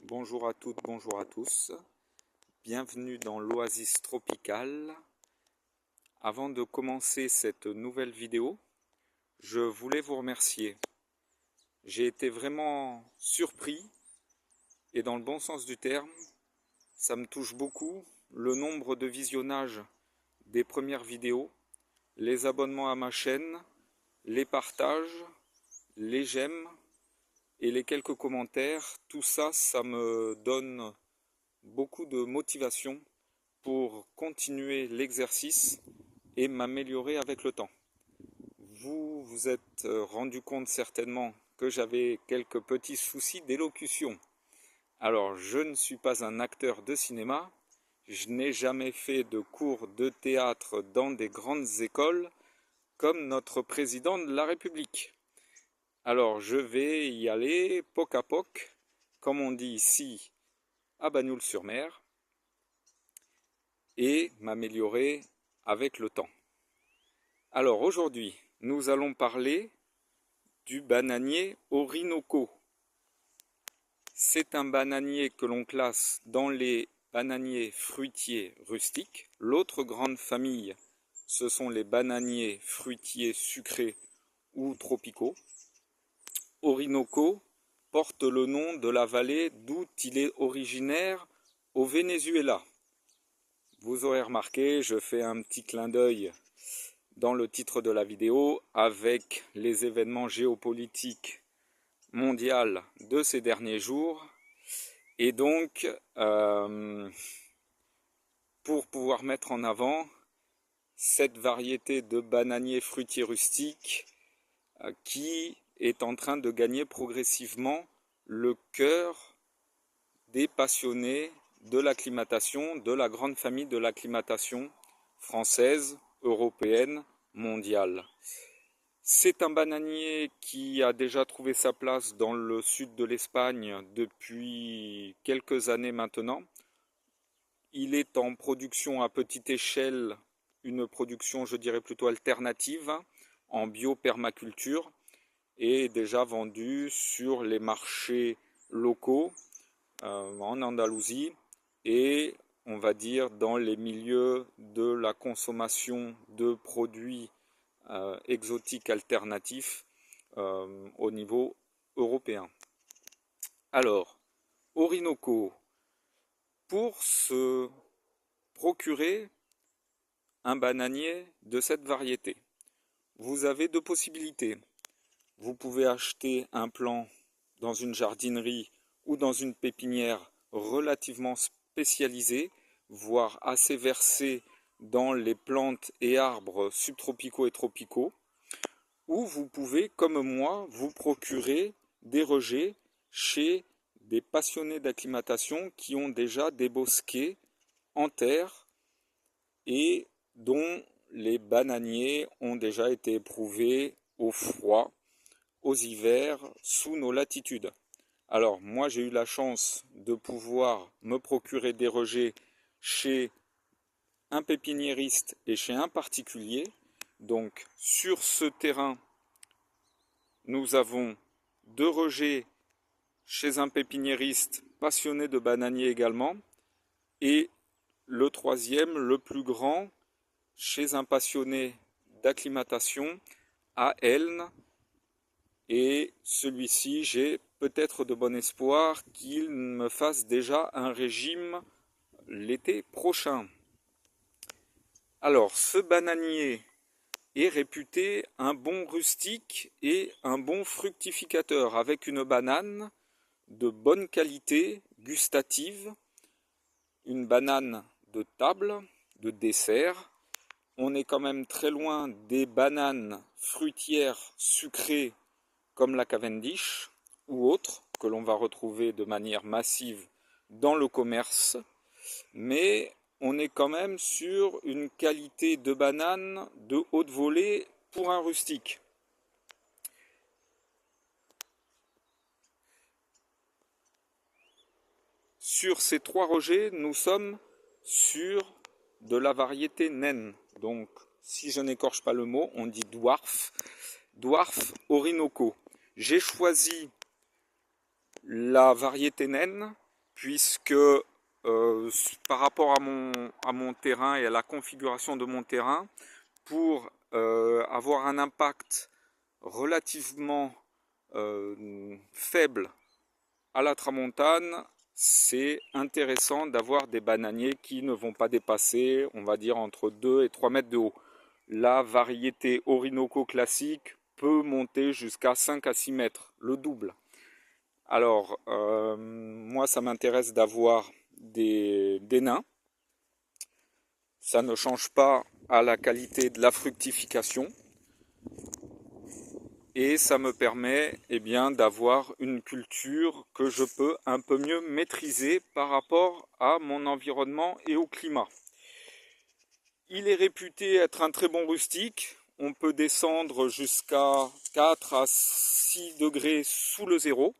Bonjour à toutes, bonjour à tous. Bienvenue dans l'Oasis Tropicale. Avant de commencer cette nouvelle vidéo, je voulais vous remercier. J'ai été vraiment surpris, et dans le bon sens du terme, ça me touche beaucoup, le nombre de visionnages des premières vidéos, les abonnements à ma chaîne, les partages, les j'aime et les quelques commentaires. Tout ça, ça me donne beaucoup de motivation pour continuer l'exercice et m'améliorer avec le temps. Vous vous êtes rendu compte certainement que j'avais quelques petits soucis d'élocution. Alors, je ne suis pas un acteur de cinéma, je n'ai jamais fait de cours de théâtre dans des grandes écoles comme notre président de la République. Alors, je vais y aller poc à poc, comme on dit ici à Bagnoul-sur-Mer, et m'améliorer avec le temps. Alors aujourd'hui, nous allons parler du bananier Orinoco. C'est un bananier que l'on classe dans les bananiers fruitiers rustiques. L'autre grande famille, ce sont les bananiers fruitiers sucrés ou tropicaux. Orinoco porte le nom de la vallée d'où il est originaire au Venezuela. Vous aurez remarqué, je fais un petit clin d'œil dans le titre de la vidéo avec les événements géopolitiques mondiaux de ces derniers jours. Et donc, pour pouvoir mettre en avant cette variété de bananiers fruitiers rustiques qui est en train de gagner progressivement le cœur des passionnés de l'acclimatation, de la grande famille de l'acclimatation française, européenne, mondiale. C'est un bananier qui a déjà trouvé sa place dans le sud de l'Espagne depuis quelques années maintenant. Il est en production à petite échelle, une production je dirais plutôt alternative, en biopermaculture, et déjà vendu sur les marchés locaux en Andalousie et on va dire dans les milieux de la consommation de produits exotiques alternatifs au niveau européen. Alors, Orinoco, pour se procurer un bananier de cette variété, vous avez deux possibilités. Vous pouvez acheter un plant dans une jardinerie ou dans une pépinière relativement spécialisée, voire assez versée dans les plantes et arbres subtropicaux et tropicaux, ou vous pouvez, comme moi, vous procurer des rejets chez des passionnés d'acclimatation qui ont déjà des bosquets en terre et dont les bananiers ont déjà été éprouvés au froid, aux hivers, sous nos latitudes. Alors moi j'ai eu la chance de pouvoir me procurer des rejets chez un pépiniériste et chez un particulier. Donc sur ce terrain, nous avons deux rejets chez un pépiniériste passionné de bananiers également, et le troisième, le plus grand, chez un passionné d'acclimatation à Elne. Et celui-ci, j'ai peut-être de bon espoir qu'il me fasse déjà un régime l'été prochain. Alors, ce bananier est réputé un bon rustique et un bon fructificateur, avec une banane de bonne qualité gustative, une banane de table, de dessert. On est quand même très loin des bananes fruitières sucrées comme la Cavendish ou autres, que l'on va retrouver de manière massive dans le commerce, mais on est quand même sur une qualité de banane de haute volée pour un rustique. Sur ces trois rejets, nous sommes sur de la variété naine. Donc, si je n'écorche pas le mot, on dit dwarf. Dwarf Orinoco. J'ai choisi la variété naine puisque par rapport à mon terrain et à la configuration de mon terrain, pour avoir un impact relativement faible à la tramontane, c'est intéressant d'avoir des bananiers qui ne vont pas dépasser, on va dire, entre 2 et 3 mètres de haut. La variété Orinoco classique peut monter jusqu'à 5 à 6 mètres, le double. Alors, moi, ça m'intéresse d'avoir des nains. Ça ne change pas à la qualité de la fructification. Et ça me permet d'avoir une culture que je peux un peu mieux maîtriser par rapport à mon environnement et au climat. Il est réputé être un très bon rustique. On peut descendre jusqu'à 4 à 6 degrés sous le zéro.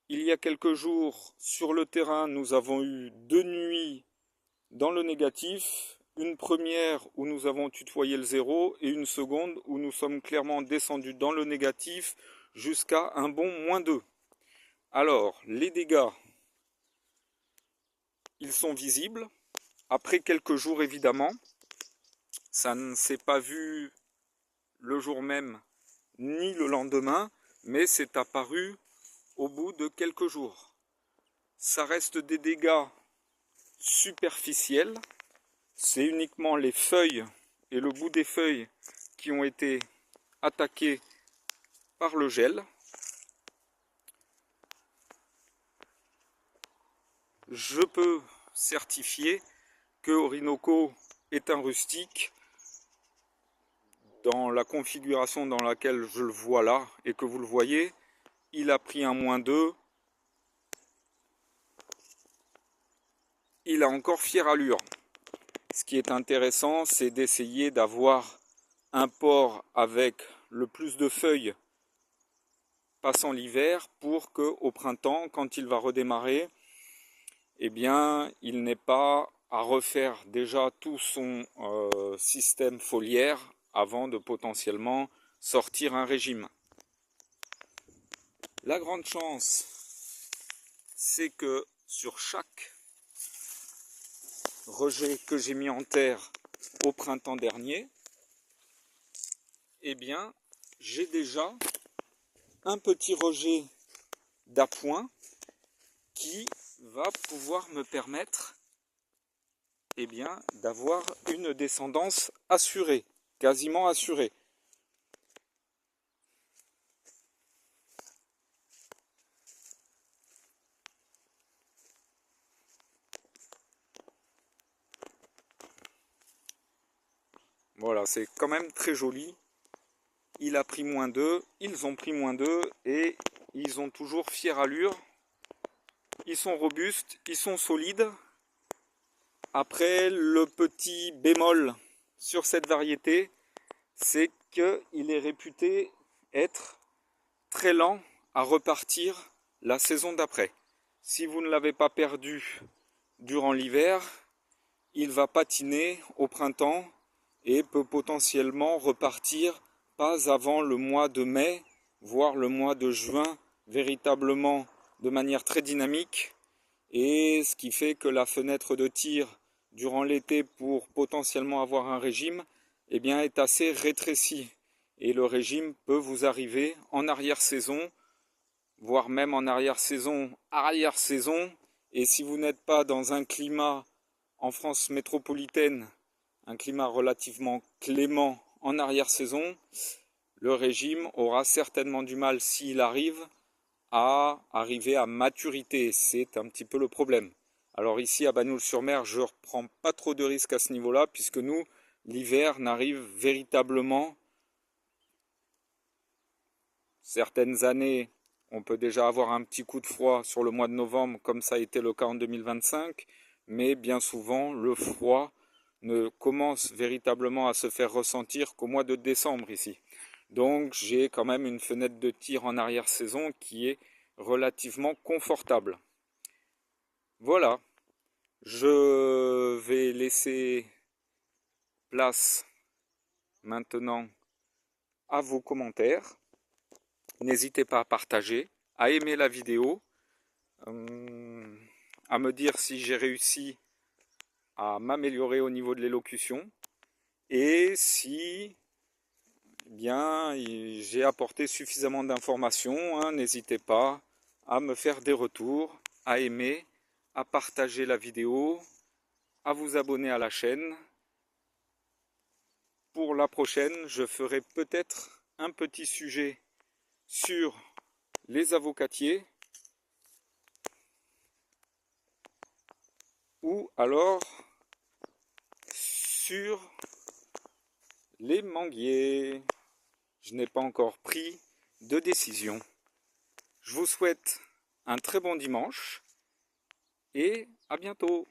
Il y a quelques jours, sur le terrain, nous avons eu 2 nuits dans le négatif. Une première où nous avons tutoyé le zéro et une seconde où nous sommes clairement descendus dans le négatif jusqu'à un bon -2. Alors, les dégâts, ils sont visibles. Après quelques jours, évidemment, ça ne s'est pas vu le jour même ni le lendemain, mais c'est apparu au bout de quelques jours. Ça reste des dégâts superficiels. C'est uniquement les feuilles et le bout des feuilles qui ont été attaqués par le gel. Je peux certifier que Orinoco est un rustique dans la configuration dans laquelle je le vois là et que vous le voyez. Il a pris un -2. Il a encore fière allure. Ce qui est intéressant, c'est d'essayer d'avoir un port avec le plus de feuilles passant l'hiver pour qu'au printemps, quand il va redémarrer, eh bien, il n'ait pas à refaire déjà tout son système foliaire avant de potentiellement sortir un régime. La grande chance, c'est que sur chaque rejet que j'ai mis en terre au printemps dernier, eh bien, j'ai déjà un petit rejet d'appoint qui va pouvoir me permettre d'avoir une descendance assurée, quasiment assurée. Voilà, c'est quand même très joli. Il a pris -2, ils ont pris -2 et ils ont toujours fière allure. Ils sont robustes, ils sont solides. Après, le petit bémol sur cette variété, c'est qu'il est réputé être très lent à repartir la saison d'après. Si vous ne l'avez pas perdu durant l'hiver, il va patiner au printemps et peut potentiellement repartir pas avant le mois de mai, voire le mois de juin, véritablement de manière très dynamique. Et ce qui fait que la fenêtre de tir durant l'été pour potentiellement avoir un régime est assez rétrécie. Et le régime peut vous arriver en arrière-saison, voire même en arrière-saison. Et si vous n'êtes pas dans un climat en France métropolitaine, un climat relativement clément en arrière-saison, le régime aura certainement du mal, s'il arrive, à arriver à maturité. C'est un petit peu le problème. Alors ici à Bagnols-sur-Mer, je ne reprends pas trop de risques à ce niveau-là, puisque nous, l'hiver n'arrive véritablement. Certaines années, on peut déjà avoir un petit coup de froid sur le mois de novembre, comme ça a été le cas en 2025, mais bien souvent, le froid ne commence véritablement à se faire ressentir qu'au mois de décembre ici. Donc j'ai quand même une fenêtre de tir en arrière-saison qui est relativement confortable. Voilà, je vais laisser place maintenant à vos commentaires. N'hésitez pas à partager, à aimer la vidéo. à me dire si j'ai réussi à m'améliorer au niveau de l'élocution et si bien j'ai apporté suffisamment d'informations. Hein. N'hésitez pas à me faire des retours, à aimer, à partager la vidéo, à vous abonner à la chaîne. Pour la prochaine, je ferai peut-être un petit sujet sur les avocatiers ou alors sur les manguiers. Je n'ai pas encore pris de décision. Je vous souhaite un très bon dimanche et à bientôt.